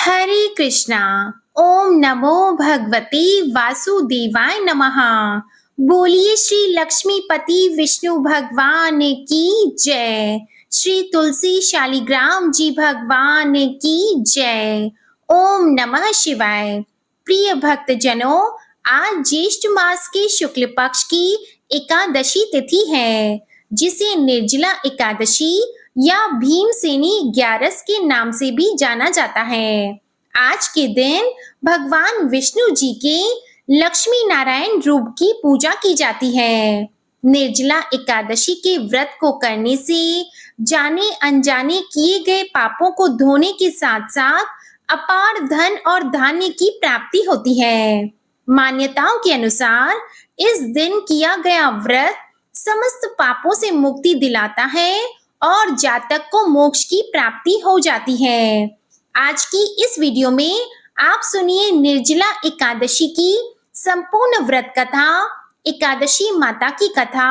हरे कृष्णा। ओम नमो भगवते वासुदेवाय नमः। बोलिए श्री लक्ष्मीपति विष्णु भगवान की जय। श्री तुलसी शालिग्राम जी भगवान की जय। ओम नमः शिवाय। प्रिय भक्तजनों, आज ज्येष्ठ मास के शुक्ल पक्ष की एकादशी तिथि है, जिसे निर्जला एकादशी या भीमसेनी ग्यारस के नाम से भी जाना जाता है। आज के दिन भगवान विष्णु जी के लक्ष्मी नारायण रूप की पूजा की जाती है। निर्जला एकादशी के व्रत को करने से जाने अनजाने किए गए पापों को धोने के साथ साथ अपार धन और धान्य की प्राप्ति होती है। मान्यताओं के अनुसार इस दिन किया गया व्रत समस्त पापों से मुक्ति दिलाता है और जातक को मोक्ष की प्राप्ति हो जाती है। आज की इस वीडियो में आप सुनिए निर्जला एकादशी की संपूर्ण व्रत कथा, एकादशी माता की कथा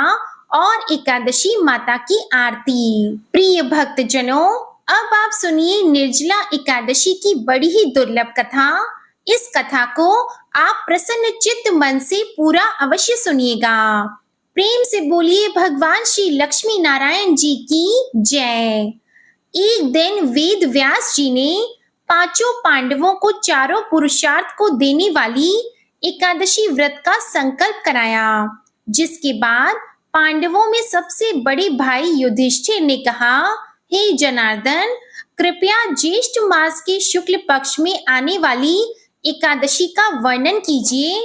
और एकादशी माता की आरती। प्रिय भक्तजनों, अब आप सुनिए निर्जला एकादशी की बड़ी ही दुर्लभ कथा। इस कथा को आप प्रसन्न चित्त मन से पूरा अवश्य सुनिएगा। प्रेम से बोलिए भगवान श्री लक्ष्मी नारायण जी की जय। एक दिन वेद व्यास जी ने पांचों पांडवों को चारों पुरुषार्थ को देने वाली एकादशी व्रत का संकल्प कराया, जिसके बाद पांडवों में सबसे बड़े भाई युधिष्ठिर ने कहा, हे जनार्दन, कृपया ज्येष्ठ मास के शुक्ल पक्ष में आने वाली एकादशी का वर्णन कीजिए।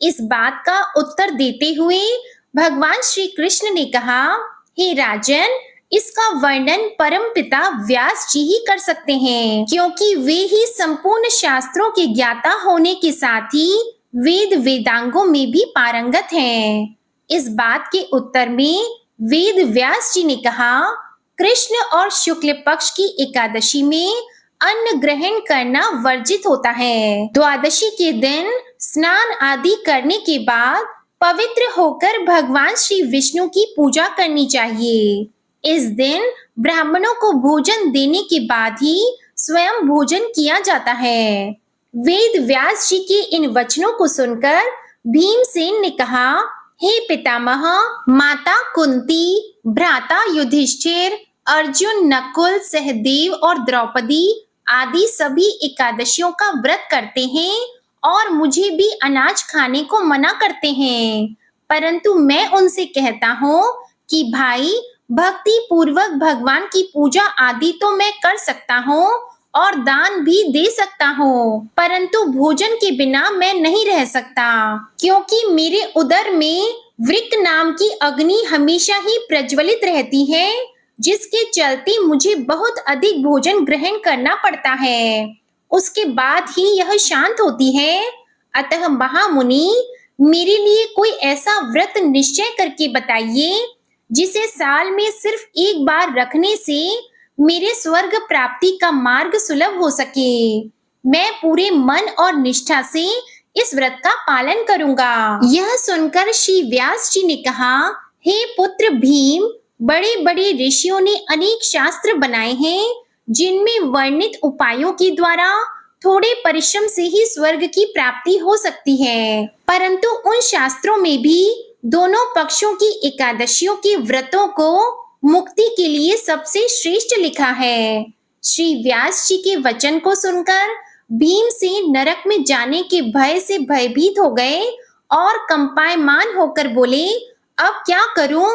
इस बात का उत्तर देते हुए भगवान श्री कृष्ण ने कहा, हे राजन, इसका वर्णन परम पिता व्यास जी ही कर सकते हैं, क्योंकि वे ही संपूर्ण शास्त्रों के ज्ञाता होने के साथ ही वेद वेदांगों में भी पारंगत हैं। इस बात के उत्तर में वेद व्यास जी ने कहा, कृष्ण और शुक्ल पक्ष की एकादशी में अन्न ग्रहण करना वर्जित होता है। द्वादशी के दिन स्नान आदि करने के बाद पवित्र होकर भगवान श्री विष्णु की पूजा करनी चाहिए। इस दिन ब्राह्मणों को भोजन देने के बाद ही स्वयं भोजन किया जाता है। वेद व्यास जी के इन वचनों को सुनकर भीमसेन ने कहा, हे पितामह, माता कुंती, भ्राता युधिष्ठिर, अर्जुन, नकुल, सहदेव और द्रौपदी आदि सभी एकादशियों का व्रत करते हैं और मुझे भी अनाज खाने को मना करते हैं, परंतु मैं उनसे कहता हूँ कि भाई, भक्ति पूर्वक भगवान की पूजा आदि तो मैं कर सकता हूँ और दान भी दे सकता हूँ, परंतु भोजन के बिना मैं नहीं रह सकता, क्योंकि मेरे उदर में वृक्क नाम की अग्नि हमेशा ही प्रज्वलित रहती है, जिसके चलते मुझे बहुत अधिक भोजन ग्रहण करना पड़ता है। उसके बाद ही यह शांत होती है। अतः महामुनि, मेरे लिए कोई ऐसा व्रत निश्चय करके बताइए जिसे साल में सिर्फ एक बार रखने से मेरे स्वर्ग प्राप्ति का मार्ग सुलभ हो सके। मैं पूरे मन और निष्ठा से इस व्रत का पालन करूंगा। यह सुनकर श्री व्यास जी ने कहा, हे पुत्र भीम, बड़े बड़े ऋषियों ने अनेक शास्त्र बनाए हैं, जिनमें वर्णित उपायों के द्वारा थोड़े परिश्रम से ही स्वर्ग की प्राप्ति हो सकती है, परंतु उन शास्त्रों में भी दोनों पक्षों की एकादशियों के व्रतों को मुक्ति के लिए सबसे श्रेष्ठ लिखा है। श्री व्यास जी के वचन को सुनकर भीमसेन नरक में जाने के भय से भयभीत हो गए और कंपायमान होकर बोले, अब क्या करूं?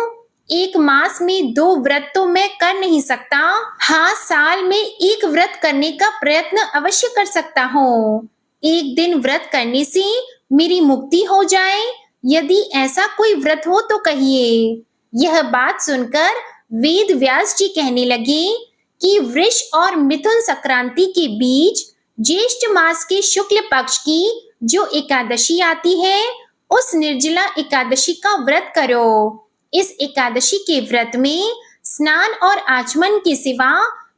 एक मास में 2 व्रत तो मैं कर नहीं सकता। हाँ, साल में एक व्रत करने का प्रयत्न अवश्य कर सकता हूँ। एक दिन व्रत करने से मेरी मुक्ति हो जाए, यदि ऐसा कोई व्रत हो तो कहिए। यह बात सुनकर वेद व्यास जी कहने लगे कि वृष और मिथुन संक्रांति के बीच ज्येष्ठ मास के शुक्ल पक्ष की जो एकादशी आती है, उस निर्जला एकादशी का व्रत करो। इस एकादशी के व्रत में स्नान और आचमन के सिवा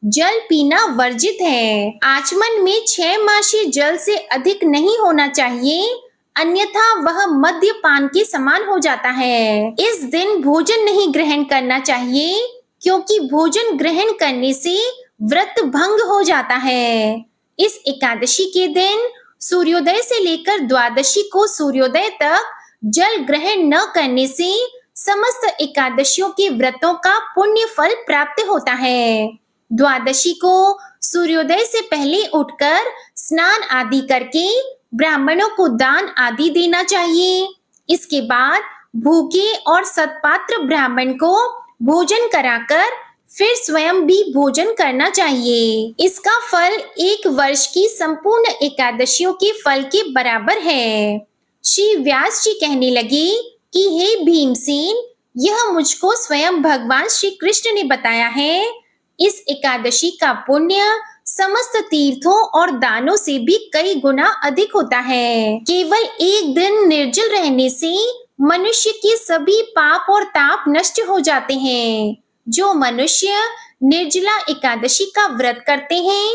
जल पीना वर्जित है। आचमन में 6 मासी जल से अधिक नहीं होना चाहिए, अन्यथा वह मद्यपान के समान हो जाता है। इस दिन भोजन नहीं ग्रहण करना चाहिए, क्योंकि भोजन ग्रहण करने से व्रत भंग हो जाता है। इस एकादशी के दिन सूर्योदय से लेकर द्वादशी को सूर्योदय तक जल ग्रहण न करने से समस्त एकादशियों के व्रतों का पुण्य फल प्राप्त होता है। द्वादशी को सूर्योदय से पहले उठकर स्नान आदि करके ब्राह्मणों को दान आदि देना चाहिए। इसके बाद भूखे और सत्पात्र ब्राह्मण को भोजन कराकर फिर स्वयं भी भोजन करना चाहिए। इसका फल 1 वर्ष की संपूर्ण एकादशियों के फल के बराबर है। श्री व्यास जी कहने लगे कि हे भीमसेन, यह मुझको स्वयं भगवान श्री कृष्ण ने बताया है। इस एकादशी का पुण्य समस्त तीर्थों और दानों से भी कई गुना अधिक होता है। केवल एक दिन निर्जल रहने से मनुष्य के सभी पाप और ताप नष्ट हो जाते हैं। जो मनुष्य निर्जला एकादशी का व्रत करते हैं,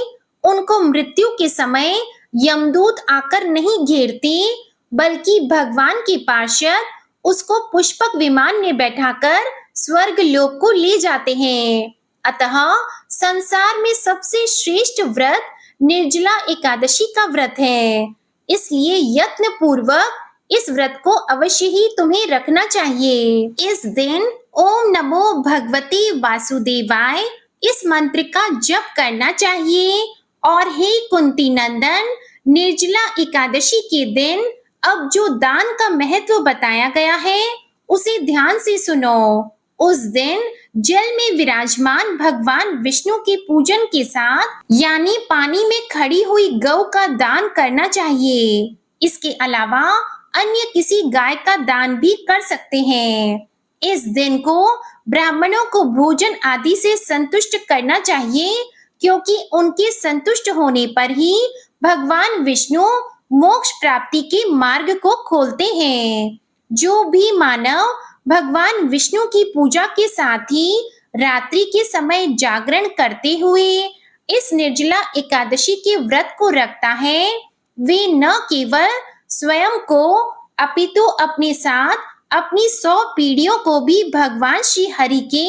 उनको मृत्यु के समय यमदूत आकर नहीं घेरते, बल्कि भगवान के पार्षद उसको पुष्पक विमान में बैठाकर स्वर्ग लोक को ले जाते हैं। अतः संसार में सबसे श्रेष्ठ व्रत निर्जला एकादशी का व्रत है। इसलिए यत्न पूर्वक इस व्रत को अवश्य ही तुम्हें रखना चाहिए। इस दिन ओम नमो भगवते वासुदेवाय इस मंत्र का जप करना चाहिए। और हे कुंती नंदन, निर्जला एकादशी के दिन अब जो दान का महत्व बताया गया है उसे ध्यान से सुनो। उस दिन जल में विराजमान भगवान विष्णु के पूजन के साथ यानी पानी में खड़ी हुई गौ का दान करना चाहिए। इसके अलावा अन्य किसी गाय का दान भी कर सकते हैं। इस दिन को ब्राह्मणों को भोजन आदि से संतुष्ट करना चाहिए, क्योंकि उनके संतुष्ट होने पर ही भगवान विष्णु मोक्ष प्राप्ति के मार्ग को खोलते हैं। जो भी मानव भगवान विष्णु की पूजा के साथ ही रात्रि के समय जागरण करते हुए इस निर्जला एकादशी के व्रत को रखता है, वे न केवल स्वयं को अपितु अपने साथ अपनी 100 पीढ़ियों को भी भगवान श्री हरि के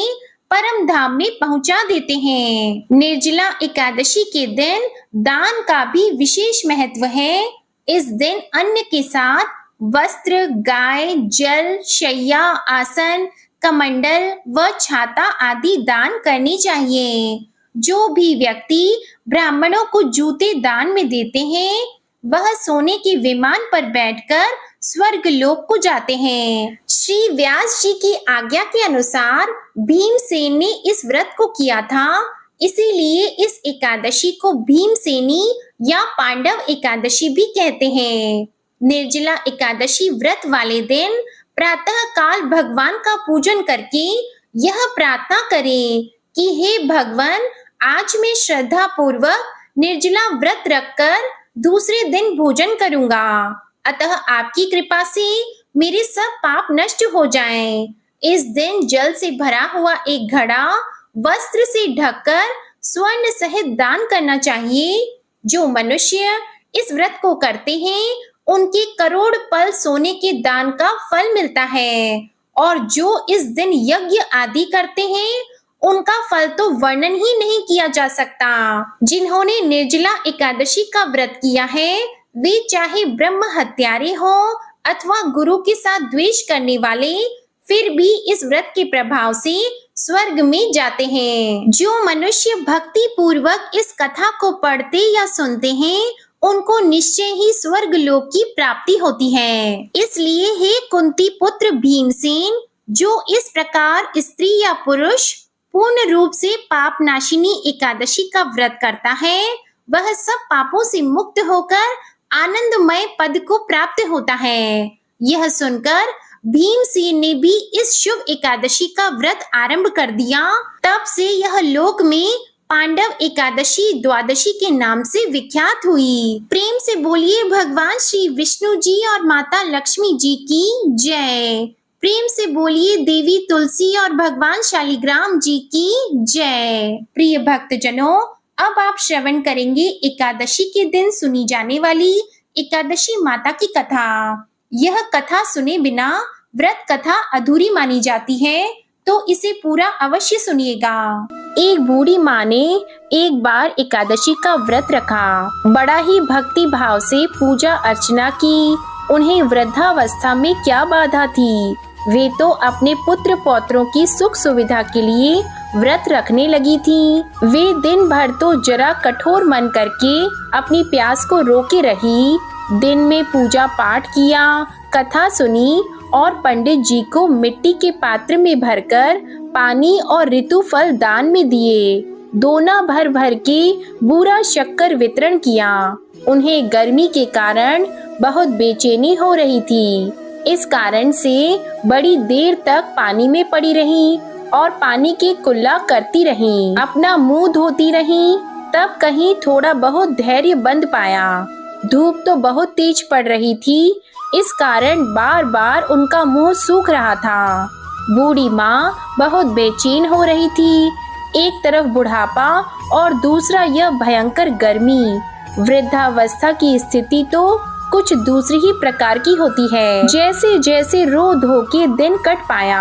परम धाम में पहुंचा देते हैं। निर्जला एकादशी के दिन दान का भी विशेष महत्व है। इस दिन अन्न के साथ वस्त्र, गाय, जल, शैया, आसन, कमंडल व छाता आदि दान करनी चाहिए। जो भी व्यक्ति ब्राह्मणों को जूते दान में देते हैं, वह सोने के विमान पर बैठकर स्वर्ग लोक को जाते हैं। श्री व्यास जी की आज्ञा के अनुसार भीमसेन ने इस व्रत को किया था, इसीलिए इस एकादशी को भीमसेनी या पांडव एकादशी भी कहते हैं। निर्जला एकादशी व्रत वाले दिन प्रातः काल भगवान का पूजन करके यह प्रार्थना करें कि हे भगवान, आज मैं श्रद्धा पूर्वक निर्जला व्रत रखकर दूसरे दिन भोजन करूंगा। अतः आपकी कृपा से मेरे सब पाप नष्ट हो जाएं। इस दिन जल से भरा हुआ एक घड़ा वस्त्र से ढककर स्वर्ण सहित दान करना चाहिए। जो मनुष्य इस व्रत को करते हैं, उनके करोड़ पल सोने के दान का फल मिलता है। और जो इस दिन यज्ञ आदि करते हैं, उनका फल तो वर्णन ही नहीं किया जा सकता। जिन्होंने निर्जला एकादशी का व्रत किया है, वे चाहे ब्रह्म हत्यारे हो अथवा गुरु के साथ द्वेष करने वाले, फिर भी इस व्रत के प्रभाव से स्वर्ग में जाते हैं। जो मनुष्य भक्ति पूर्वक इस कथा को पढ़ते या सुनते हैं, उनको निश्चय ही स्वर्ग लोक की प्राप्ति होती है। इसलिए हे कुंती पुत्र भीमसेन, जो इस प्रकार स्त्री या पुरुष पूर्ण रूप से पाप नाशिनी एकादशी का व्रत करता है, वह सब पापों से मुक्त होकर आनंदमय पद को प्राप्त होता है। यह सुनकर भीमसेन ने भी इस शुभ एकादशी का व्रत आरंभ कर दिया। तब से यह लोक में पांडव एकादशी द्वादशी के नाम से विख्यात हुई। प्रेम से बोलिए भगवान श्री विष्णु जी और माता लक्ष्मी जी की जय। प्रेम से बोलिए देवी तुलसी और भगवान शालिग्राम जी की जय। प्रिय भक्तजनों, अब आप श्रवण करेंगे एकादशी के दिन सुनी जाने वाली एकादशी माता की कथा। यह कथा सुने बिना व्रत कथा अधूरी मानी जाती है, तो इसे पूरा अवश्य सुनिएगा। एक बूढ़ी माँ ने एक बार एकादशी का व्रत रखा। बड़ा ही भक्ति भाव से पूजा अर्चना की। उन्हें वृद्धावस्था में क्या बाधा थी, वे तो अपने पुत्र पौत्रों की सुख सुविधा के लिए व्रत रखने लगी थी। वे दिन भर तो जरा कठोर मन करके अपनी प्यास को रोके रही। दिन में पूजा पाठ किया, कथा सुनी और पंडित जी को मिट्टी के पात्र में भरकर पानी और ऋतु फल दान में दिए। दोना भर भर के बूरा शक्कर वितरण किया। उन्हें गर्मी के कारण बहुत बेचैनी हो रही थी। इस कारण से बड़ी देर तक पानी में पड़ी रहीं और पानी की कुल्ला करती रहीं, अपना मुंह धोती रहीं। तब कहीं थोड़ा बहुत धैर्य बंद पाया। धूप तो बहुत तेज पड़ रही थी, इस कारण बार बार उनका मुंह सूख रहा था। बूढ़ी माँ बहुत बेचैन हो रही थी। एक तरफ बुढ़ापा और दूसरा यह भयंकर गर्मी। वृद्धावस्था की स्थिति तो कुछ दूसरी ही प्रकार की होती है। जैसे जैसे रो धो के दिन कट पाया।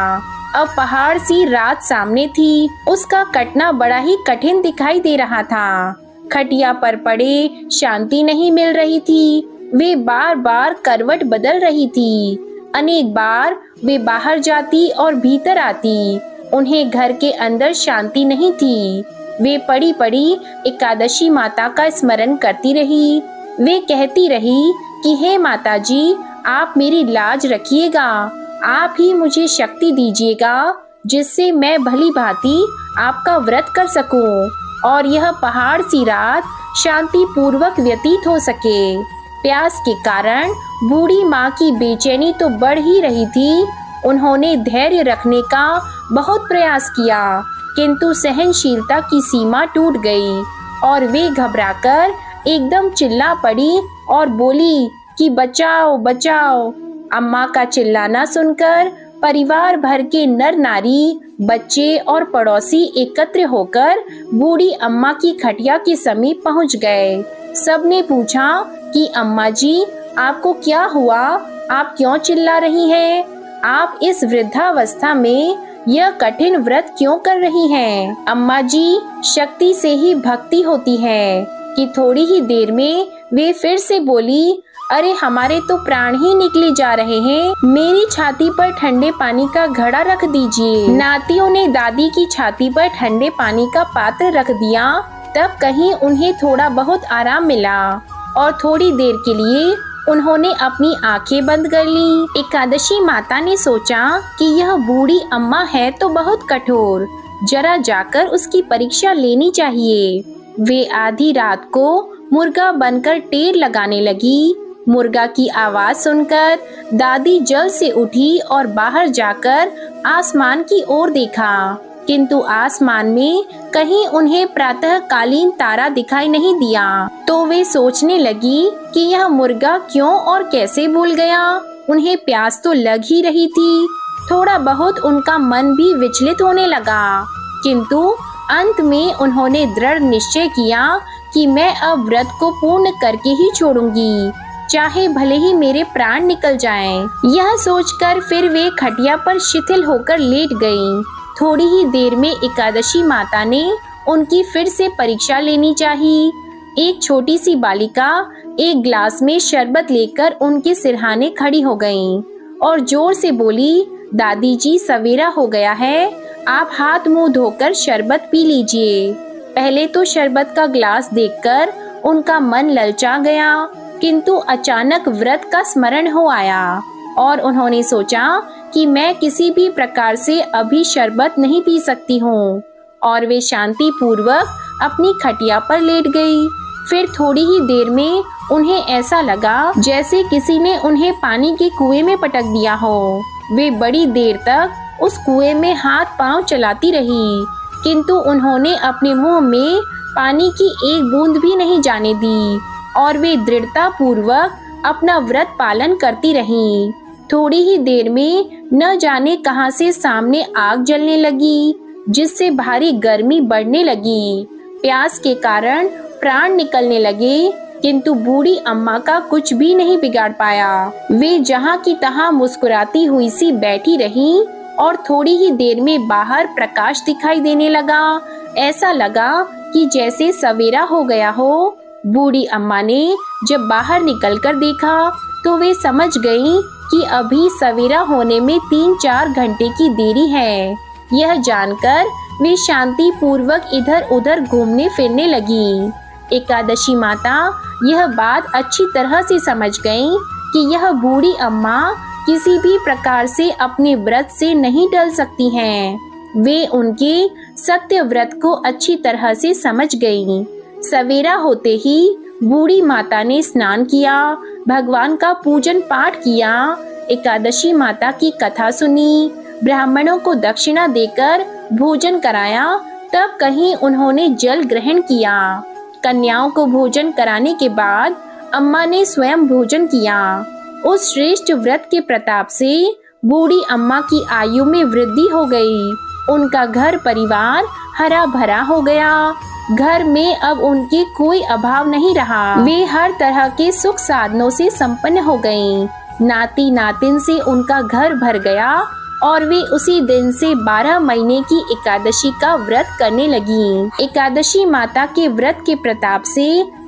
अब पहाड़ सी रात सामने थी। उसका कटना बड़ा ही कठिन दिखाई दे रहा था। खटिया पर पड़े शांति नहीं मिल रही थी। वे बार बार करवट बदल रही थी। अनेक बार वे बाहर जाती और भीतर आती। उन्हें घर के अंदर शांति नहीं थी। वे पड़ी पड़ी एकादशी माता का स्मरण करती रही। वे कहती रही कि हे माता जी, आप मेरी लाज रखिएगा। आप ही मुझे शक्ति दीजिएगा जिससे मैं भली भांति आपका व्रत कर सकूं और यह पहाड़ सी रात शांति पूर्वक व्यतीत हो सके। प्यास के कारण बूढ़ी माँ की बेचैनी तो बढ़ ही रही थी। उन्होंने धैर्य रखने का बहुत प्रयास किया, किंतु सहनशीलता की सीमा टूट गई और वे घबराकर एकदम चिल्ला पड़ी और बोली कि बचाओ बचाओ। अम्मा का चिल्लाना सुनकर परिवार भर के नर नारी, बच्चे और पड़ोसी एकत्र होकर बूढ़ी अम्मा की खटिया के समीप पहुंच गए। सबने पूछा कि अम्मा जी, आपको क्या हुआ? आप क्यों चिल्ला रही हैं? आप इस वृद्धावस्था में यह कठिन व्रत क्यों कर रही हैं? अम्मा जी, शक्ति से ही भक्ति होती है। कि थोड़ी ही देर में वे फिर से बोली, अरे हमारे तो प्राण ही निकले जा रहे हैं। मेरी छाती पर ठंडे पानी का घड़ा रख दीजिए। नातियों ने दादी की छाती पर ठंडे पानी का पात्र रख दिया। तब कहीं उन्हें थोड़ा बहुत आराम मिला और थोड़ी देर के लिए उन्होंने अपनी आंखें बंद कर ली। एकादशी माता ने सोचा कि यह बूढ़ी अम्मा है तो बहुत कठोर, जरा जाकर उसकी परीक्षा लेनी चाहिए। वे आधी रात को मुर्गा बनकर टेर लगाने लगी। मुर्गा की आवाज सुनकर दादी जल्द से उठी और बाहर जाकर आसमान की ओर देखा, किंतु आसमान में कहीं उन्हें प्रातःकालीन तारा दिखाई नहीं दिया। तो वे सोचने लगी कि यह मुर्गा क्यों और कैसे भूल गया। उन्हें प्यास तो लग ही रही थी। थोड़ा बहुत उनका मन भी विचलित होने लगा, किंतु अंत में उन्होंने दृढ़ निश्चय किया कि मैं अब व्रत को पूर्ण करके ही छोड़ूंगी, चाहे भले ही मेरे प्राण निकल जाएं। यह सोचकर फिर वे खटिया पर शिथिल होकर लेट गईं। थोड़ी ही देर में एकादशी माता ने उनकी फिर से परीक्षा लेनी चाहिए। एक छोटी सी बालिका एक ग्लास में शरबत लेकर उनके सिरहाने खड़ी हो गईं और जोर से बोली, दादी जी, सवेरा हो गया है, आप हाथ मुंह धोकर शरबत पी लीजिए। पहले तो शरबत का ग्लास देखकर उनका मन ललचा गया, किंतु अचानक व्रत का स्मरण हो आया और उन्होंने सोचा कि मैं किसी भी प्रकार से अभी शरबत नहीं पी सकती हूँ, और वे शांति पूर्वक अपनी खटिया पर लेट गई। फिर थोड़ी ही देर में उन्हें ऐसा लगा जैसे किसी ने उन्हें पानी के कुएं में पटक दिया हो। वे बड़ी देर तक उस कुएं में हाथ पांव चलाती रही, किंतु उन्होंने अपने मुंह में पानी की एक बूंद भी नहीं जाने दी और वे दृढ़ता पूर्वक अपना व्रत पालन करती रहीं। थोड़ी ही देर में न जाने कहां से सामने आग जलने लगी, जिससे भारी गर्मी बढ़ने लगी। प्यास के कारण प्राण निकलने लगे, किंतु बूढ़ी अम्मा का कुछ भी नहीं बिगाड़ पाया। वे जहां की तहां मुस्कुराती हुई सी बैठी रहीं। और थोड़ी ही देर में बाहर प्रकाश दिखाई देने लगा। ऐसा लगा कि जैसे सवेरा हो गया हो। बूढ़ी अम्मा ने जब बाहर निकलकर देखा तो वे समझ गईं कि अभी सवेरा होने में 3-4 घंटे की देरी है। यह जानकर वे शांति पूर्वक इधर उधर घूमने फिरने लगी। एकादशी माता यह बात अच्छी तरह से समझ गईं कि यह बूढ़ी अम्मा किसी भी प्रकार से अपने व्रत से नहीं टल सकती हैं। वे उनके सत्य व्रत को अच्छी तरह से समझ गईं। सवेरा होते ही बूढ़ी माता ने स्नान किया, भगवान का पूजन पाठ किया, एकादशी माता की कथा सुनी, ब्राह्मणों को दक्षिणा देकर भोजन कराया, तब कहीं उन्होंने जल ग्रहण किया। कन्याओं को भोजन कराने के बाद अम्मा ने स्वयं भोजन किया। उस श्रेष्ठ व्रत के प्रताप से बूढ़ी अम्मा की आयु में वृद्धि हो गई। उनका घर परिवार हरा भरा हो गया। घर में अब उनके कोई अभाव नहीं रहा। वे हर तरह के सुख साधनों से संपन्न हो गईं। नाती नातिन से उनका घर भर गया और वे उसी दिन से 12 महीने की एकादशी का व्रत करने लगी। एकादशी माता के व्रत के प्रताप से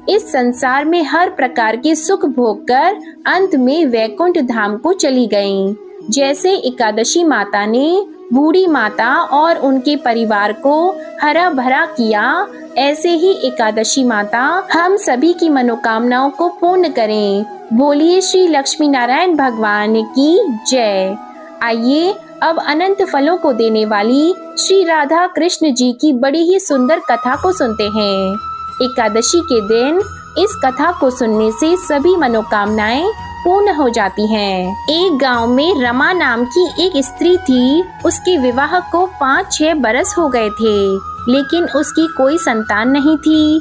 इस संसार में हर प्रकार के सुख भोग कर अंत में वैकुंठ धाम को चली गईं। जैसे एकादशी माता ने बूढ़ी माता और उनके परिवार को हरा भरा किया, ऐसे ही एकादशी माता हम सभी की मनोकामनाओं को पूर्ण करें। बोलिए श्री लक्ष्मी नारायण भगवान की जय। आइए अब अनंत फलों को देने वाली श्री राधा कृष्ण जी की बड़ी ही सुंदर कथा को सुनते हैं। एकादशी के दिन इस कथा को सुनने से सभी मनोकामनाएं पूर्ण हो जाती हैं। एक गांव में रमा नाम की एक स्त्री थी। उसके विवाह को 5-6 बरस हो गए थे, लेकिन उसकी कोई संतान नहीं थी।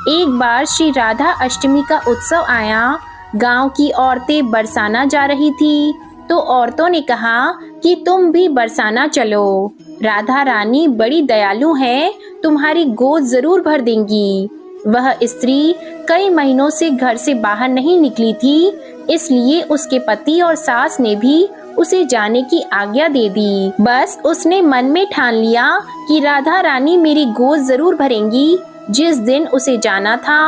एक बार श्री राधा अष्टमी का उत्सव आया। गांव की औरतें बरसाना जा रही थी, तो औरतों ने कहा कि तुम भी बरसाना चलो। राधा रानी बड़ी दयालु है, तुम्हारी गोद जरूर भर देंगी। वह स्त्री कई महीनों से घर से बाहर नहीं निकली थी, इसलिए उसके पति और सास ने भी उसे जाने की आज्ञा दे दी। बस उसने मन में ठान लिया कि राधा रानी मेरी गोद जरूर भरेंगी। जिस दिन उसे जाना था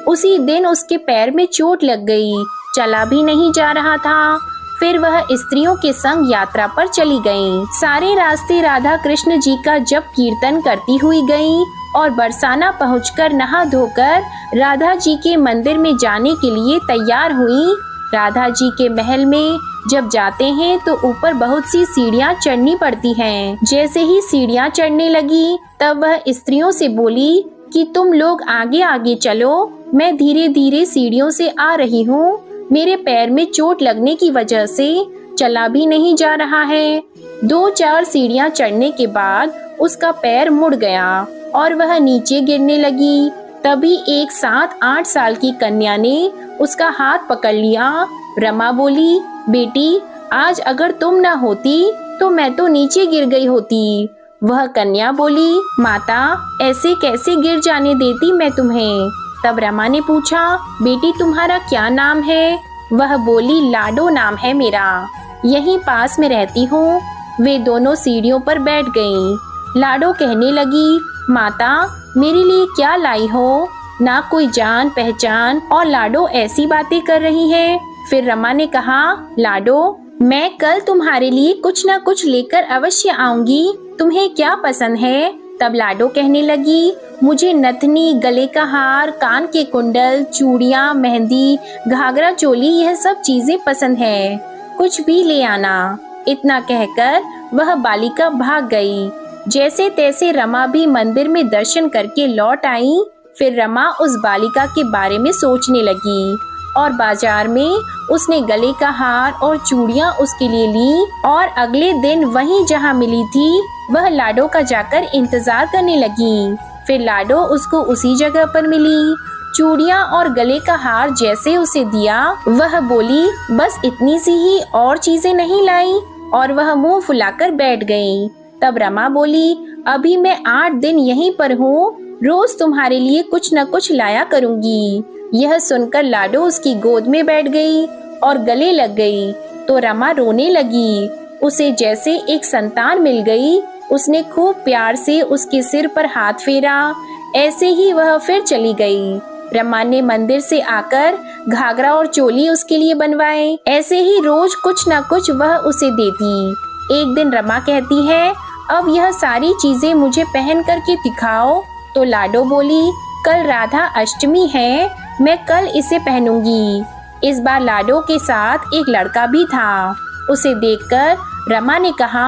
उसी दिन उसके पैर में चोट लग गई, चला भी नहीं जा रहा था। फिर वह स्त्रियों के संग यात्रा पर चली गईं। सारे रास्ते राधा कृष्ण जी का जप कीर्तन करती हुई गईं और बरसाना पहुंचकर नहा धोकर राधा जी के मंदिर में जाने के लिए तैयार हुई। राधा जी के महल में जब जाते हैं तो ऊपर बहुत सी सीढ़ियां चढ़नी पड़ती हैं। जैसे ही सीढ़ियां चढ़ने लगी तब वह स्त्रियों से बोली कि तुम लोग आगे आगे चलो, मैं धीरे धीरे सीढ़ियों से आ रही हूँ। मेरे पैर में चोट लगने की वजह से चला भी नहीं जा रहा है। 2-4 सीढ़ियां चढ़ने के बाद उसका पैर मुड़ गया और वह नीचे गिरने लगी। तभी एक 7-8 साल की कन्या ने उसका हाथ पकड़ लिया। रमा बोली, बेटी आज अगर तुम ना होती तो मैं तो नीचे गिर गई होती। वह कन्या बोली, माता ऐसे कैसे गिर जाने देती मैं तुम्हें। तब रमा ने पूछा, बेटी तुम्हारा क्या नाम है। वह बोली, लाडो नाम है मेरा, यहीं पास में रहती हूँ। वे दोनों सीढ़ियों पर बैठ गईं। लाडो कहने लगी, माता मेरे लिए क्या लाई हो, ना कोई जान पहचान और लाडो ऐसी बातें कर रही है। फिर रमा ने कहा, लाडो मैं कल तुम्हारे लिए कुछ न कुछ लेकर अवश्य आऊंगी, तुम्हें क्या पसंद है। तब लाडो कहने लगी, मुझे नथनी, गले का हार, कान के कुंडल, चूड़ियाँ, मेहंदी, घाघरा चोली यह सब चीजें पसंद है, कुछ भी ले आना। इतना कहकर वह बालिका भाग गई। जैसे तैसे रमा भी मंदिर में दर्शन करके लौट आई। फिर रमा उस बालिका के बारे में सोचने लगी और बाजार में उसने गले का हार और चूड़ियाँ उसके लिए ली और अगले दिन वहीं जहाँ मिली थी वह लाडो का जाकर इंतजार करने लगी। फिर लाडो उसको उसी जगह पर मिली। चूड़ियाँ और गले का हार जैसे उसे दिया, वह बोली, बस इतनी सी ही, और चीजें नहीं लाई, और वह मुंह फुलाकर बैठ गई। तब रमा बोली, अभी मैं 8 दिन यहीं पर हूँ, रोज तुम्हारे लिए कुछ न कुछ लाया करूँगी। यह सुनकर लाडो उसकी गोद में बैठ गई और गले लग गई तो रमा रोने लगी। उसे जैसे एक संतान मिल गई। उसने खूब प्यार से उसके सिर पर हाथ फेरा। ऐसे ही वह फिर चली गई। रमा ने मंदिर से आकर घाघरा और चोली उसके लिए बनवाए। ऐसे ही रोज कुछ न कुछ वह उसे देती। एक दिन रमा कहती है, अब यह सारी चीजें मुझे पहन करके दिखाओ। तो लाडो बोली, कल राधा अष्टमी है, मैं कल इसे पहनूंगी। इस बार लाडो के साथ एक लड़का भी था। उसे देखकर रमा ने कहा,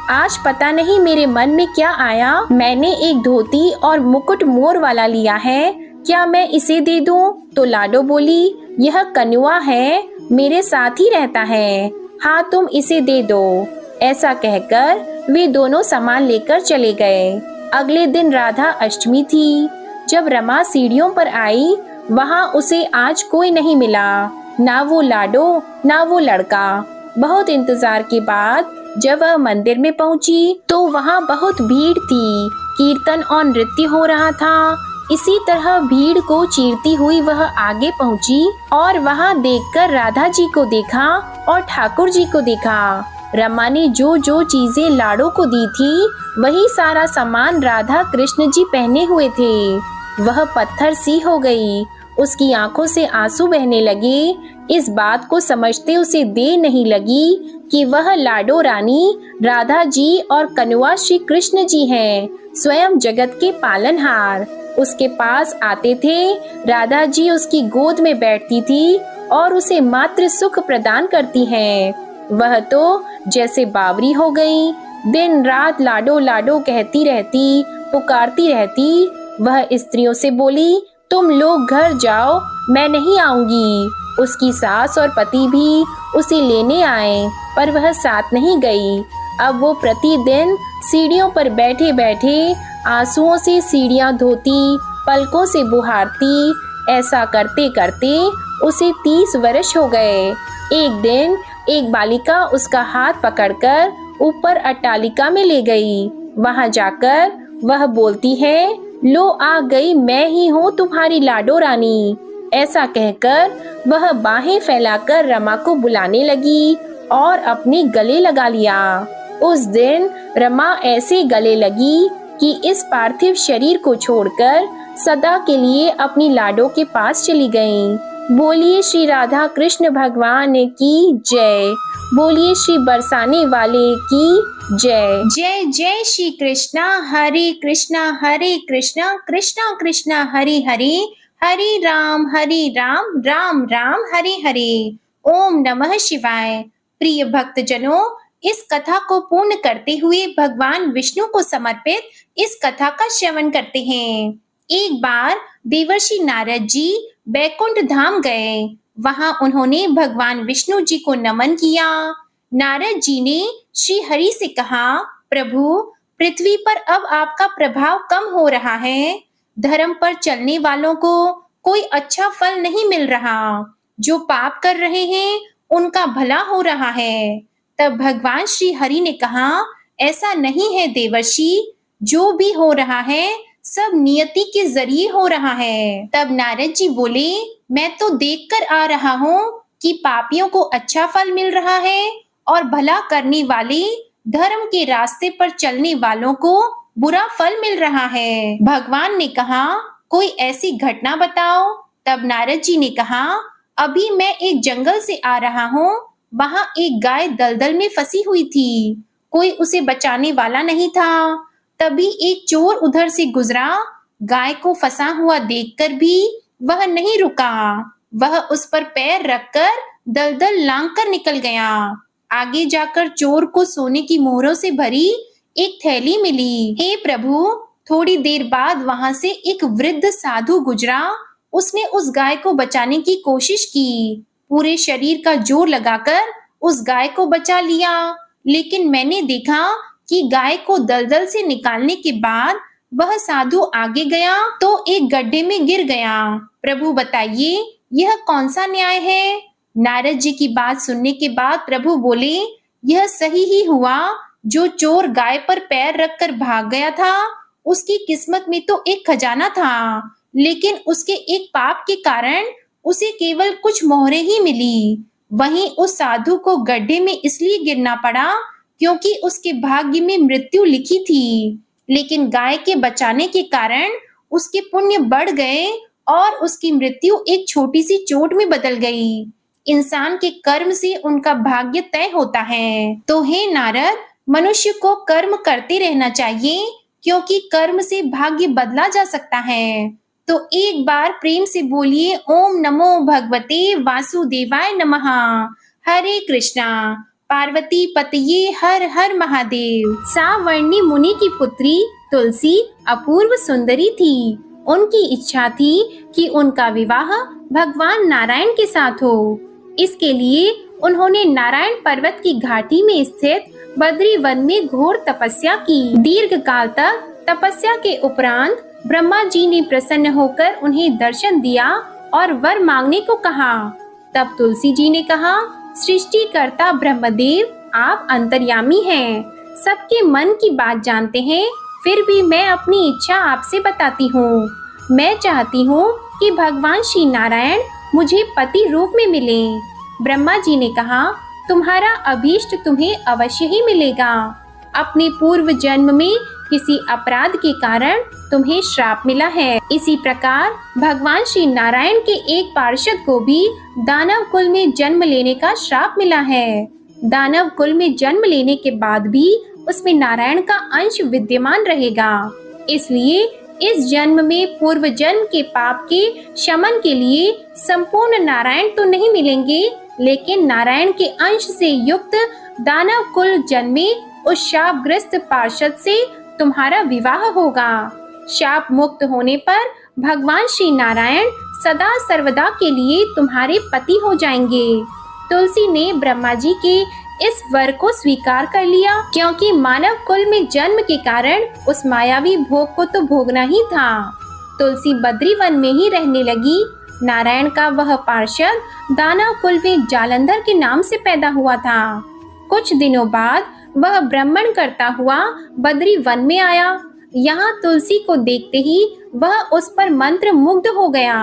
आज पता नहीं मेरे मन में क्या आया, मैंने एक धोती और मुकुट मोर वाला लिया है, क्या मैं इसे दे दूं? तो लाडो बोली, यह कनुआ है, मेरे साथ ही रहता है, हाँ तुम इसे दे दो। ऐसा कहकर वे दोनों सामान लेकर चले गए। अगले दिन राधा अष्टमी थी। जब रमा सीढ़ियों पर आई, वहां उसे आज कोई नहीं मिला, ना वो लाडो ना वो लड़का। बहुत इंतजार के बाद जब वह मंदिर में पहुंची तो वहां बहुत भीड़ थी। कीर्तन और नृत्य हो रहा था। इसी तरह भीड़ को चीरती हुई वह आगे पहुंची और वहां देखकर राधा जी को देखा और ठाकुर जी को देखा। रमा ने जो जो चीजें लाडो को दी थी, वही सारा सामान राधा कृष्ण जी पहने हुए थे। वह पत्थर सी हो गई। उसकी आंखों से आंसू बहने लगे। इस बात को समझते उसे देर नहीं लगी कि वह लाडो रानी, राधा जी और कनुआ श्री कृष्ण जी हैं, स्वयं जगत के पालनहार। उसके पास आते थे, राधा जी उसकी गोद में बैठती थी और उसे मात्र सुख प्रदान करती हैं। वह तो जैसे बावरी हो गई, दिन रात लाडो लाडो कहती रहती, पुकारती रहती। वह स्त्रियों से बोली, तुम लोग घर जाओ, मैं नहीं आऊंगी। उसकी सास और पति भी उसे लेने आए, पर वह साथ नहीं गई। अब वो प्रतिदिन सीढ़ियों पर बैठे बैठे आंसुओं से सीढ़ियां धोती, पलकों से बुहारती। ऐसा करते करते उसे 30 वर्ष हो गए। एक दिन एक बालिका उसका हाथ पकड़कर ऊपर अट्टालिका में ले गई। वहां जाकर वह बोलती है, लो आ गई, मैं ही हूँ तुम्हारी लाडो रानी। ऐसा कहकर वह बाहें फैलाकर रमा को बुलाने लगी और अपने गले लगा लिया। उस दिन रमा ऐसे गले लगी कि इस पार्थिव शरीर को छोड़कर सदा के लिए अपनी लाडो के पास चली गईं। बोलिए श्री राधा कृष्ण भगवान की जय। बोलिए श्री बरसाने वाले की जय। जय जय श्री कृष्णा। हरे कृष्णा कृष्णा कृष्णा हरे हरे, हरे राम राम राम हरे हरे। ओम नमः शिवाय। प्रिय भक्तजनों, इस कथा को पूर्ण करते हुए भगवान विष्णु को समर्पित इस कथा का श्रवण करते हैं। एक बार देवर्षि नारद जी बैकुंठ धाम गए। वहां उन्होंने भगवान विष्णु जी को नमन किया। नारद जी ने श्री हरि से कहा, प्रभु, पृथ्वी पर अब आपका प्रभाव कम हो रहा है। धर्म पर चलने वालों को कोई अच्छा फल नहीं मिल रहा। जो पाप कर रहे हैं उनका भला हो रहा है। तब भगवान श्री हरि ने कहा, ऐसा नहीं है देवर्षि, जो भी हो रहा है सब नियति के जरिए हो रहा है। तब नारद जी बोले, मैं तो देखकर आ रहा हूँ कि पापियों को अच्छा फल मिल रहा है और भला करने वाले, धर्म के रास्ते पर चलने वालों को बुरा फल मिल रहा है। भगवान ने कहा, कोई ऐसी घटना बताओ। तब नारद जी ने कहा, अभी मैं एक जंगल से आ रहा हूँ। वहां एक गाय दलदल में फंसी हुई थी। कोई उसे बचाने वाला नहीं था। तभी एक चोर उधर से गुजरा। गाय को फंसा हुआ देखकर भी वह नहीं रुका। वह उस पर पैर रखकर दलदल लांघकर निकल गया। आगे जाकर चोर को सोने की मोहरों से भरी एक थैली मिली। हे प्रभु, थोड़ी देर बाद वहां से एक वृद्ध साधु गुजरा। उसने उस गाय को बचाने की कोशिश की। पूरे शरीर का जोर लगाकर उस गाय को बचा लिया। लेकिन मैंने देखा कि गाय को दलदल से निकालने के बाद वह साधु आगे गया तो एक गड्ढे में गिर गया। प्रभु बताइए, यह कौन सा न्याय है? नारद जी की बात सुनने के बाद प्रभु बोले, यह सही ही हुआ। जो चोर गाय पर पैर रखकर भाग गया था, उसकी किस्मत में तो एक खजाना था, लेकिन उसके एक पाप के कारण उसे केवल कुछ मोहरें ही मिली। वहीं उस साधु को गड्ढे में इसलिए गिरना पड़ा क्योंकि उसके भाग्य में मृत्यु लिखी थी। लेकिन गाय के बचाने के कारण उसके पुण्य बढ़ गए और उसकी मृत्यु एक छोटी सी चोट में बदल गई। इंसान के कर्म से उनका भाग्य तय होता है। तो हे नारद, मनुष्य को कर्म करते रहना चाहिए, क्योंकि कर्म से भाग्य बदला जा सकता है। तो एक बार प्रेम से बोलिए, ओम नमो भगवते वासुदेवाय नमः। हरे कृष्णा। पार्वती पतये हर हर महादेव। सावर्णी मुनि की पुत्री तुलसी अपूर्व सुंदरी थी। उनकी इच्छा थी कि उनका विवाह भगवान नारायण के साथ हो। इसके लिए उन्होंने नारायण पर्वत की घाटी में स्थित बद्री वन में घोर तपस्या की। दीर्घ काल तक तपस्या के उपरांत ब्रह्मा जी ने प्रसन्न होकर उन्हें दर्शन दिया और वर मांगने को कहा। तब तुलसी जी ने कहा, सृष्टिकर्ता ब्रह्मदेव, आप अंतर्यामी हैं, सबके मन की बात जानते हैं। फिर भी मैं अपनी इच्छा आपसे बताती हूँ। मैं चाहती हूँ कि भगवान श्री नारायण मुझे पति रूप में मिले। ब्रह्मा जी ने कहा, तुम्हारा अभीष्ट तुम्हें अवश्य ही मिलेगा। अपने पूर्व जन्म में किसी अपराध के कारण तुम्हें श्राप मिला है। इसी प्रकार भगवान श्री नारायण के एक पार्षद को भी दानव कुल में जन्म लेने का श्राप मिला है। दानव कुल में जन्म लेने के बाद भी उसमें नारायण का अंश विद्यमान रहेगा। इसलिए इस जन्म में पूर्व जन्म के पाप के शमन के लिए संपूर्ण नारायण तो नहीं मिलेंगे, लेकिन नारायण के अंश से युक्त दानव कुल जन्मे उस शापग्रस्त पार्षद से तुम्हारा विवाह होगा। शाप मुक्त होने पर भगवान श्री नारायण सदा सर्वदा के लिए तुम्हारे पति हो जाएंगे। तुलसी ने ब्रह्मा जी के इस वर को स्वीकार कर लिया, क्योंकि मानव कुल में जन्म के कारण उस मायावी भोग को तो भोगना ही था। तुलसी बद्री वन में ही रहने लगी। नारायण का वह पार्षद दानव कुल में जालंधर के नाम से पैदा हुआ था। कुछ दिनों बाद वह ब्राह्मण करता हुआ बद्री वन में आया। यहाँ तुलसी को देखते ही वह उस पर मंत्र मुग्ध हो गया।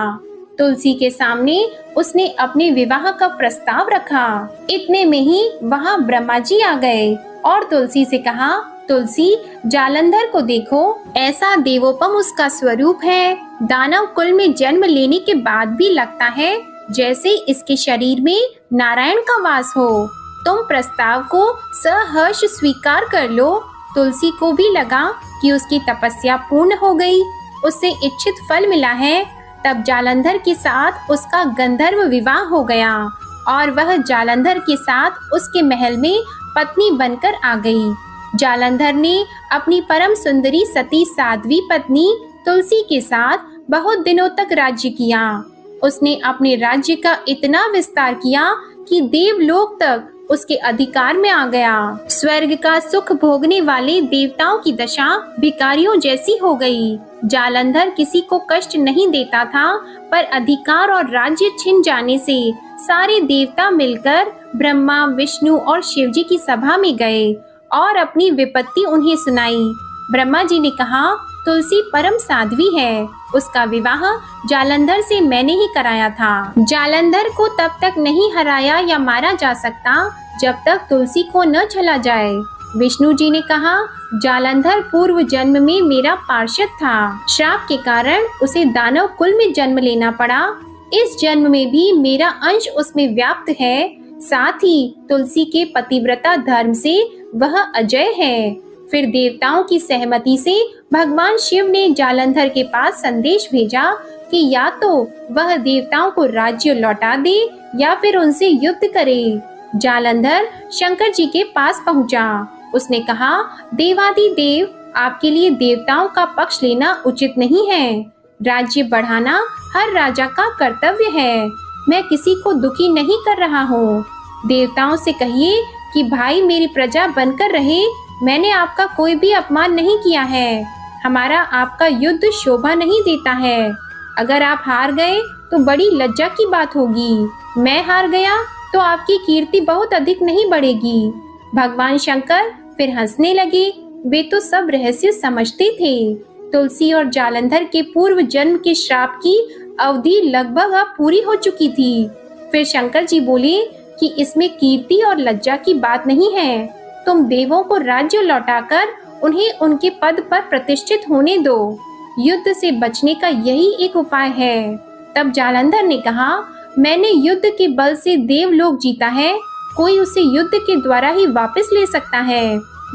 तुलसी के सामने उसने अपने विवाह का प्रस्ताव रखा। इतने में ही वहाँ ब्रह्मा जी आ गए और तुलसी से कहा, तुलसी, जालंधर को देखो, ऐसा देवोपम उसका स्वरूप है। दानव कुल में जन्म लेने के बाद भी लगता है जैसे इसके शरीर में नारायण का वास हो। तुम प्रस्ताव को सहर्ष स्वीकार कर लो। तुलसी को भी लगा कि उसकी तपस्या पूर्ण हो गई, उसे इच्छित फल मिला है। तब जालंधर के साथ उसका गंधर्व विवाह हो गया और वह जालंधर के साथ उसके महल में पत्नी बनकर आ गई। जालंधर ने अपनी परम सुंदरी सती साध्वी पत्नी तुलसी के साथ बहुत दिनों तक राज्य किया। उसने अपने राज्य का इतना विस्तार किया कि देवलोक तक उसके अधिकार में आ गया। स्वर्ग का सुख भोगने वाले देवताओं की दशा भिखारियों जैसी हो गई। जालंधर किसी को कष्ट नहीं देता था, पर अधिकार और राज्य छिन जाने से सारे देवता मिलकर ब्रह्मा, विष्णु और शिव जी की सभा में गए और अपनी विपत्ति उन्हें सुनाई। ब्रह्मा जी ने कहा, तुलसी परम साध्वी है, उसका विवाह जालंधर से मैंने ही कराया था। जालंधर को तब तक नहीं हराया या मारा जा सकता जब तक तुलसी को न चला जाए। विष्णु जी ने कहा, जालंधर पूर्व जन्म में मेरा पार्षद था। श्राप के कारण उसे दानव कुल में जन्म लेना पड़ा। इस जन्म में भी मेरा अंश उसमें व्याप्त है। साथ ही तुलसी के पतिव्रता धर्म से वह अजय है। फिर देवताओं की सहमति से भगवान शिव ने जालंधर के पास संदेश भेजा कि या तो वह देवताओं को राज्य लौटा दे या फिर उनसे युद्ध करे। जालंधर शंकर जी के पास पहुंचा। उसने कहा, देवादिदेव, आपके लिए देवताओं का पक्ष लेना उचित नहीं है। राज्य बढ़ाना हर राजा का कर्तव्य है। मैं किसी को दुखी नहीं कर रहा हूँ। देवताओं से कहिए कि भाई मेरी प्रजा बनकर रहे। मैंने आपका कोई भी अपमान नहीं किया है। हमारा आपका युद्ध शोभा नहीं देता है। अगर आप हार गए तो बड़ी लज्जा की बात होगी। मैं हार गया तो आपकी कीर्ति बहुत अधिक नहीं बढ़ेगी। भगवान शंकर फिर हंसने लगे। वे तो सब रहस्य समझते थे। तुलसी और जालंधर के पूर्व जन्म के श्राप की अवधि लगभग अब पूरी हो चुकी थी। फिर शंकर जी बोले कि इसमें कीर्ति और लज्जा की बात नहीं है। तुम देवों को राज्य लौटाकर उन्हें उनके पद पर प्रतिष्ठित होने दो। युद्ध से बचने का यही एक उपाय है। तब जालंधर ने कहा, मैंने युद्ध के बल से देवलोक जीता है, कोई उसे युद्ध के द्वारा ही वापस ले सकता है।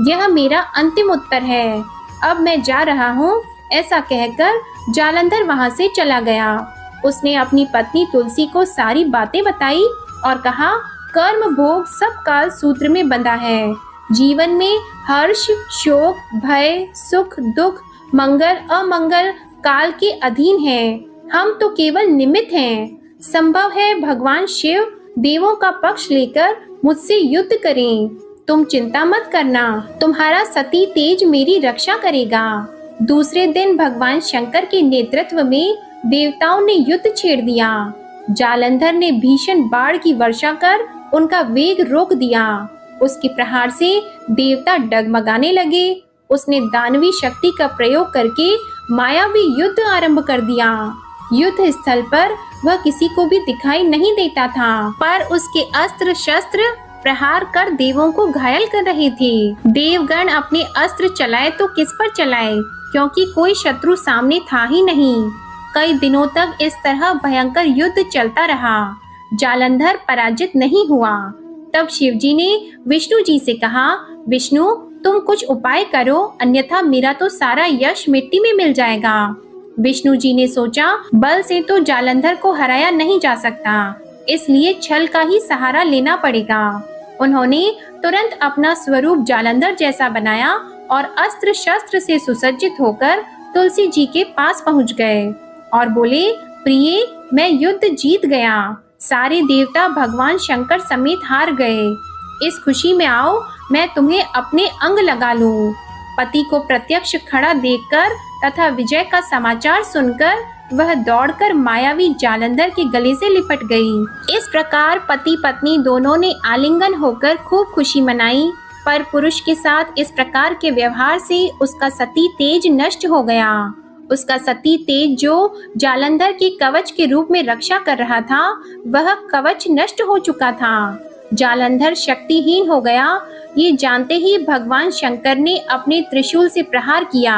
यह मेरा अंतिम उत्तर है। अब मैं जा रहा हूँ। ऐसा कहकर जालंधर वहां से चला गया। उसने अपनी पत्नी तुलसी को सारी बातें बताई और कहा, कर्म भोग सब काल सूत्र में बंधा है। जीवन में हर्ष, शोक, भय, सुख, दुख, मंगल, अमंगल काल के अधीन है। हम तो केवल निमित्त हैं। संभव है भगवान शिव देवों का पक्ष लेकर मुझसे युद्ध करें। तुम चिंता मत करना, तुम्हारा सती तेज मेरी रक्षा करेगा। दूसरे दिन भगवान शंकर के नेतृत्व में देवताओं ने युद्ध छेड़ दिया। जालंधर ने भीषण बाढ़ की वर्षा कर उनका वेग रोक दिया। उसके प्रहार से देवता डगमगाने लगे। उसने दानवी शक्ति का प्रयोग करके मायावी युद्ध आरंभ कर दिया। युद्ध स्थल पर वह किसी को भी दिखाई नहीं देता था, पर उसके अस्त्र शस्त्र प्रहार कर देवों को घायल कर रहे थे। देवगण अपने अस्त्र चलाए तो किस पर चलाए, क्योंकि कोई शत्रु सामने था ही नहीं। कई दिनों तक इस तरह भयंकर युद्ध चलता रहा। जालंधर पराजित नहीं हुआ। तब शिवजी ने विष्णु जी से कहा, विष्णु तुम कुछ उपाय करो, अन्यथा मेरा तो सारा यश मिट्टी में मिल जाएगा। विष्णु जी ने सोचा, बल से तो जालंधर को हराया नहीं जा सकता, इसलिए छल का ही सहारा लेना पड़ेगा। उन्होंने तुरंत अपना स्वरूप जालंधर जैसा बनाया और अस्त्र शस्त्र से सुसज्जित होकर तुलसी जी के पास पहुंच गए और बोले, प्रिय, मैं युद्ध जीत गया। सारे देवता भगवान शंकर समेत हार गए। इस खुशी में आओ, मैं तुम्हें अपने अंग लगा लूं। पति को प्रत्यक्ष खड़ा देखकर तथा विजय का समाचार सुनकर वह दौड़कर मायावी जालंधर के गले से लिपट गई। इस प्रकार पति पत्नी दोनों ने आलिंगन होकर खूब खुशी मनाई। पर पुरुष के साथ इस प्रकार के व्यवहार से उसका सती तेज नष्ट हो गया। उसका सती तेज जो जालंधर के कवच के रूप में रक्षा कर रहा था, वह कवच नष्ट हो चुका था। जालंधर शक्तिहीन हो गया। ये जानते ही भगवान शंकर ने अपने त्रिशूल से प्रहार किया।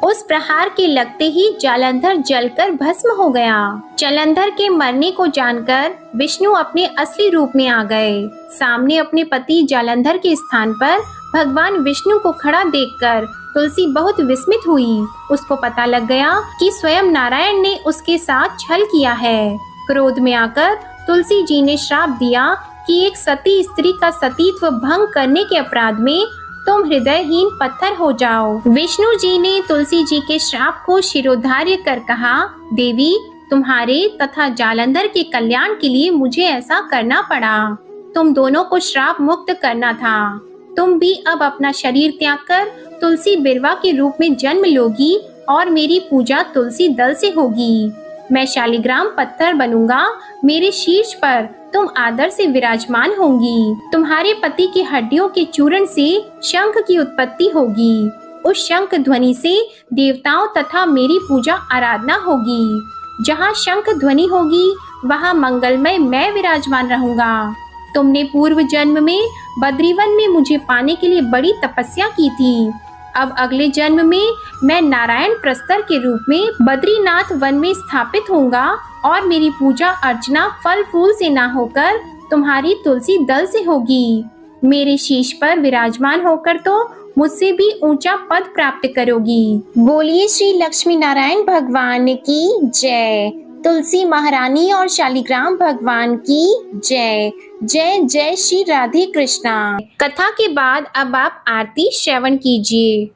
उस प्रहार के लगते ही जालंधर जलकर भस्म हो गया। जालंधर के मरने को जानकर विष्णु अपने असली रूप में आ गए। सामने अपने पति जालंधर के स्थान पर भगवान विष्णु को खड़ा देखकर तुलसी बहुत विस्मित हुई। उसको पता लग गया कि स्वयं नारायण ने उसके साथ छल किया है। क्रोध में आकर तुलसी जी ने श्राप दिया कि एक सती स्त्री का सतीत्व भंग करने के अपराध में तुम हृदयहीन पत्थर हो जाओ। विष्णु जी ने तुलसी जी के श्राप को शिरोधार्य कर कहा, देवी, तुम्हारे तथा जालंधर के कल्याण के लिए मुझे ऐसा करना पड़ा। तुम दोनों को श्राप मुक्त करना था। तुम भी अब अपना शरीर त्याग कर तुलसी बिरवा के रूप में जन्म लोगी और मेरी पूजा तुलसी दल से होगी। मैं शालिग्राम पत्थर बनूंगा। मेरे शीर्ष पर तुम आदर से विराजमान होंगी। तुम्हारे पति की हड्डियों के चूर्ण से शंख की उत्पत्ति होगी। उस शंख ध्वनि से देवताओं तथा मेरी पूजा आराधना होगी। जहाँ शंख ध्वनि होगी वहाँ मंगलमय मैं विराजमान रहूंगा। तुमने पूर्व जन्म में बद्रीवन में मुझे पाने के लिए बड़ी तपस्या की थी। अब अगले जन्म में मैं नारायण प्रस्तर के रूप में बद्रीनाथ वन में स्थापित होऊंगा और मेरी पूजा अर्चना फल फूल से ना होकर तुम्हारी तुलसी दल से होगी। मेरे शीश पर विराजमान होकर तो मुझसे भी ऊंचा पद प्राप्त करोगी। बोलिए श्री लक्ष्मी नारायण भगवान की जय। तुलसी महारानी और शालिग्राम भगवान की जय। जय जय श्री राधे कृष्णा। कथा के बाद अब आप आरती श्रवण कीजिए।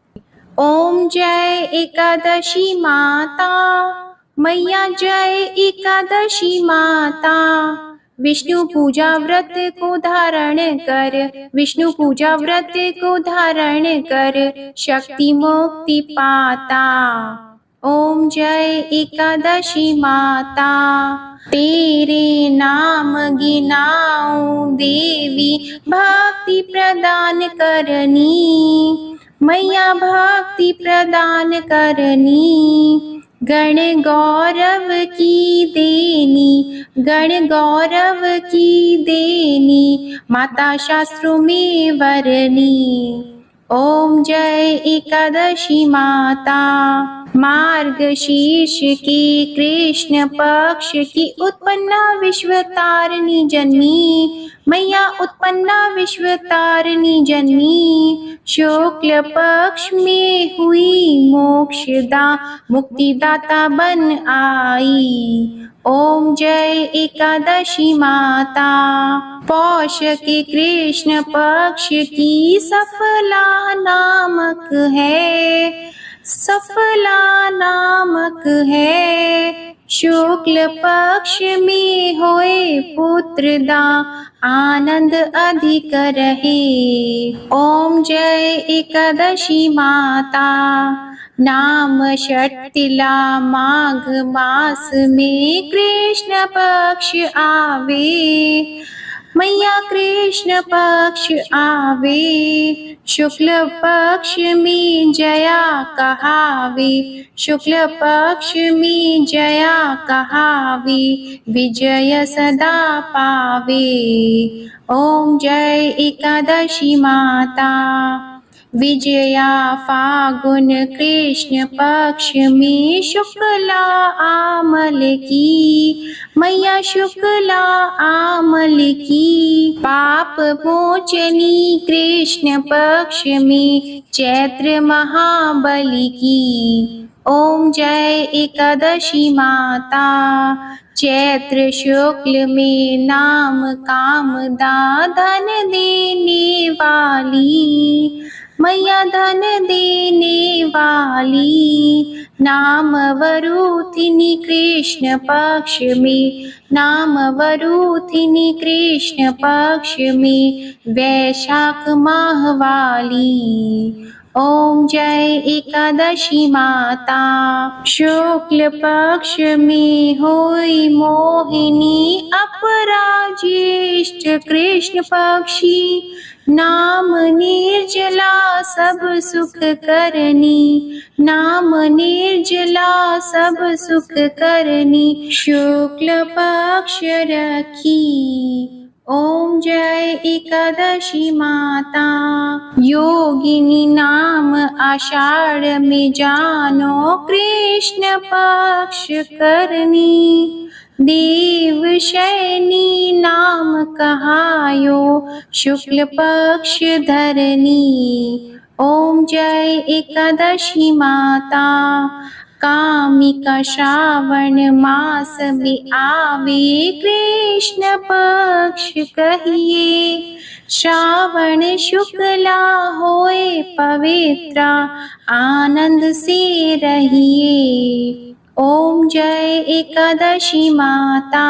ओम जय एकादशी माता मैया, जय एकादशी माता। विष्णु पूजा व्रत को धारण कर, विष्णु पूजा व्रत को धारण कर, शक्ति मुक्ति पाता। ओम जय एकादशी माता। तेरे नाम गिनाऊं देवी, भक्ति प्रदान करनी मैया, भक्ति प्रदान करनी। गण गौरव की देनी, गण गौरव की देनी, माता शास्त्रों में वरनी। ओम जय एकादशी माता। मार्गशीर्ष की कृष्ण पक्ष की उत्पन्ना विश्व तारिणी जन्मी, मैया उत्पन्ना विश्व तारिणी जन्मी। शुक्ल पक्ष में हुई मोक्षदा, मुक्तिदाता बन आई। ओम जय एकादशी माता। पौष के कृष्ण पक्ष की सफला नामक है, सफला नामक है। शुक्ल पक्ष में होए पुत्रदा, आनंद अधिक रहे। ओम जय एकादशी माता। नाम षटतिला माघ मास में कृष्ण पक्ष आवे, मैया कृष्ण पक्ष आवे। शुक्ल पक्ष में जया कहावे, शुक्ल पक्ष में जया कहावे, विजय सदा पावे। ओम जय एकादशी माता। विजया फागुन कृष्ण पक्ष में शुक्ला आमल की, मैया शुक्ला आमल की। पाप मोचनी कृष्ण पक्ष में चैत्र महाबली की। ओम जय एकादशी माता। चैत्र शुक्ल में नाम कामदा, धन देने वाली, मैया धन देने वाली। नाम वरूथिनी कृष्ण पक्ष में, नाम वरूथिनी कृष्ण पक्ष में, वैशाख माह वाली। ओम जय एकादशी माता। शुक्ल पक्ष में होई मोहिनी, अपराज्येष्ठ कृष्ण पक्षी। नाम निर्जला सब सुख करनी, नाम निर्जला सब सुख करनी। शुक्ल पक्ष रखी। ओम जय एकादशी माता। योगिनी नाम आषाढ़ में जानो, कृष्ण पक्ष करनी। देव शयनी नाम कहायो, शुक्ल पक्ष धरनी। ओम जय एकादशी माता। कामिका श्रावण मास में आवे, कृष्ण पक्ष कहिए। श्रावण शुक्ला होए पवित्रा, आनंद से रहिए। ओम जय एकादशी माता।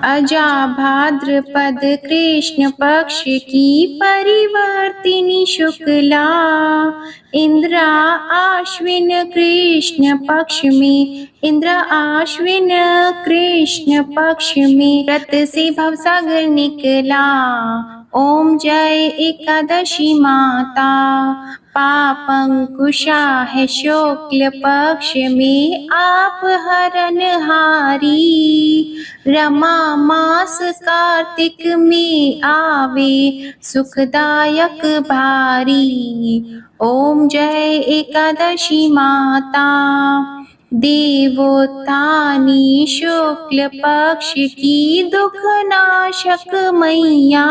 अजा भाद्रपद कृष्ण पक्ष की परिवर्तिनी शुक्ला, इंद्रा आश्विन कृष्ण पक्ष में, इंद्रा आश्विन कृष्ण पक्ष में, रत से भवसागर निकला। ओम जय एकादशी माता। पापंकुशा है शुक्ल पक्ष में, आप हरनहारी। रमा मास कार्तिक में आवे, सुखदायक भारी। ओम जय एकादशी माता। देवोत्थानी शुक्ल पक्ष की, दुख नाशक मैया,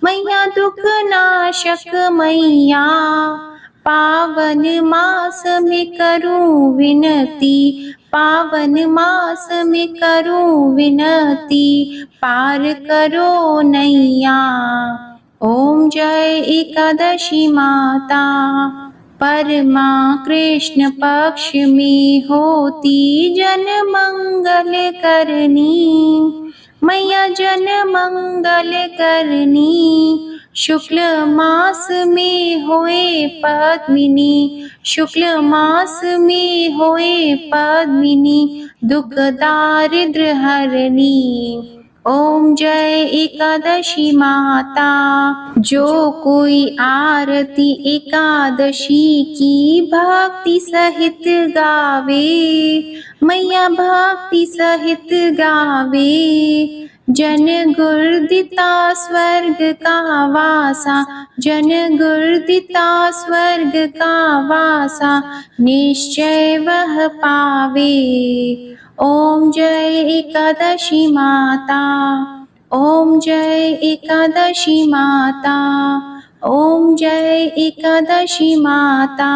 मैया दुख नाशक मैया। पावन मास में करूं विनती, पावन मास में करूं विनती, पार करो नैया। ओम जय एकादशी माता। परमा कृष्ण पक्ष में होती, जन मंगल करनी, मैया जन मंगल करनी। शुक्ल मास में होए पद्मिनी, शुक्ल मास में होए पद्मिनी, दुख दारिद्र हरनी। ओम जय एकादशी माता। जो कोई आरती एकादशी की भक्ति सहित गावे, मैया भक्ति सहित गावे, जन गुरदिता स्वर्ग का वासा, जन गुरदिता स्वर्ग का वासा, निश्चय वह पावे। ओम जय एकादशी माता। ओम जय एकादशी माता। ओम जय एकादशी माता।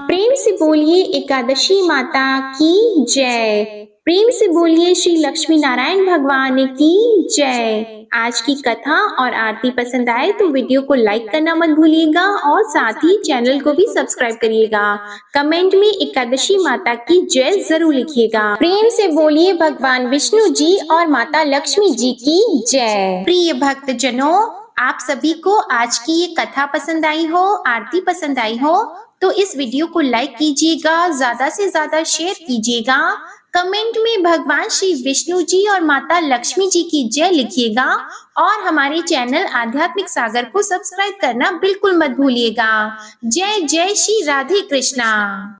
प्रेम से बोलिए एकादशी माता की जय। प्रेम से बोलिए श्री लक्ष्मी नारायण भगवान की जय। आज की कथा और आरती पसंद आए तो वीडियो को लाइक करना मत भूलिएगा और साथ ही चैनल को भी सब्सक्राइब करिएगा। कमेंट में एकादशी माता की जय जरूर लिखिएगा। प्रेम से बोलिए भगवान विष्णु जी और माता लक्ष्मी जी की जय। प्रिय भक्त जनों, आप सभी को आज की ये कथा पसंद आई हो, आरती पसंद आई हो तो इस वीडियो को लाइक कीजिएगा, ज्यादा से ज्यादा शेयर कीजिएगा। कमेंट में भगवान श्री विष्णु जी और माता लक्ष्मी जी की जय लिखिएगा और हमारे चैनल आध्यात्मिक सागर को सब्सक्राइब करना बिल्कुल मत भूलिएगा। जय जय श्री राधे कृष्णा।